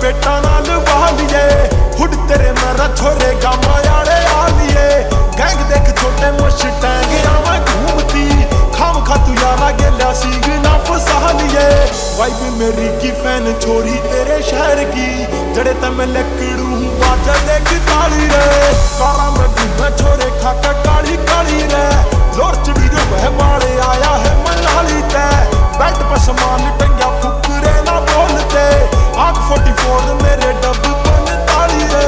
बेटा नाल वालिए हुड तेरे मेरा छोरे गामा यारे आलिए गैंग देख छोटे मुश्टैंग आवा घूमती खाम खा तू यारा गेला सीग ना फसा लिए वाइब मेरी की फैन छोरी तेरे शहर की जड़े तम लकड़ू हूँ बाजा देख ताली रे कारा में घूमे छोरे खाका काली काली रे लोर चढ़ी जो वह बाड़े आया है मनाली तय बेल्ट पर सामान टंगा फुकरे ना बोलते आग 44 मेरे डब बन ताली रे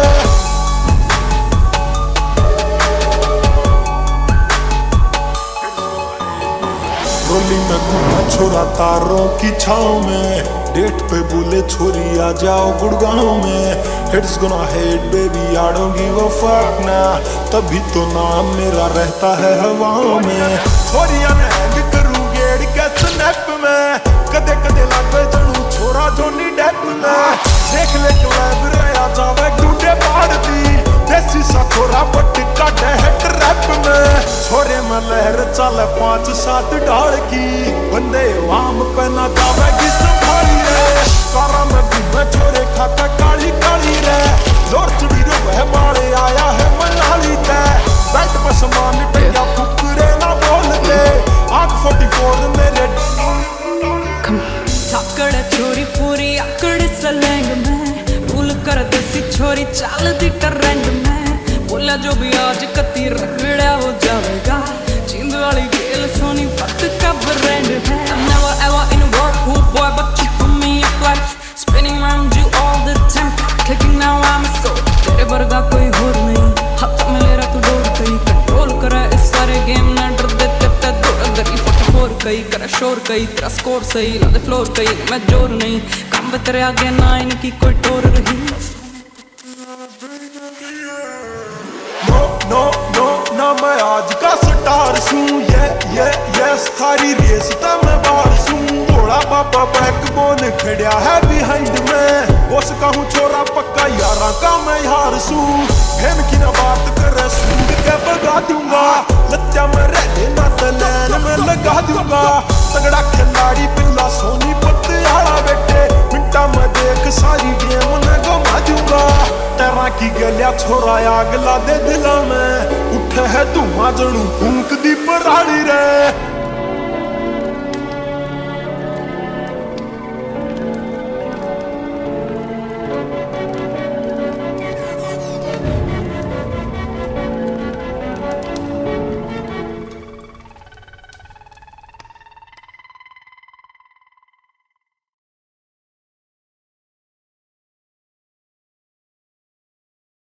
रोली में घूमा छोरा तारों की छाव में डेट पे बोले छोरी आ जाओ गुड़गांव में hits gonna hate baby I don't give a fuck ना तभी तो नाम मेरा रहता है हवाओं में छोरिया ने हैंग करूं गेड़ के स्नैप में कदे कदे लागे जनू छोरा जोनी डेप में देख ले क्लब रहा जावे डूडे पाड़ती देसी सा छोरा बट काटे है ट्रैप में छोरे में लहर चले 5-7 ढाल की बंदे वाम पे ना जावेगी संभाली रे कारा में घूमे छोरे खाता काली काली रे जोर चढ़ी रो वह बाड़े आया है मनाली तय बेल्ट पर सामान टंगा फुकरे ना बोलते आग 44 मेरे थाकड़ छोरी पूरी आकड़ सलैंग में रूल कर देसी छोरी चाल दी टरंग में बोला जो भी आज कती रगड़ा हो जाएगा जींद वाली गेल सोनी पत का ब्रांड है I'm never ever in a world cool boy but you put me up like spinning around you all the time clicking now I'm so तेरे वर्गा कोई और नहीं हाथ में ले रहा तू डोर कहीं कंट्रोल करा इस सारे गेम ना डर देते ते दौड़ गई 44 कहीं करा शोर कहीं तेरा स्कोर सही ला दे फ्लोर कहीं मैं जोर नहीं काम पे तेरे आगे ना इनकी कोई टोर रही ना मैं आज का स्टार सूं ये थारी रेस ता मैं बाहर सूं घोड़ा बाबा बैकबोन खड़िया है बिहाइंड में उस का हूँ छोरा पक्का यारा का मैं हार सूं फेम की ना बात करे सूंघ के भगा दूंगा लत्या में रहने ना तलैन में लगा दूंगा तगड़ा खिलाड़ी पिल्ला सोनी पत्याला बेटे मिनटा में देख सारी गेम ने घुमा दूंगा तेरा की गलिया छोरा आग ला दे दिला में उठे है धुआं जणू फूंक दी पराली रे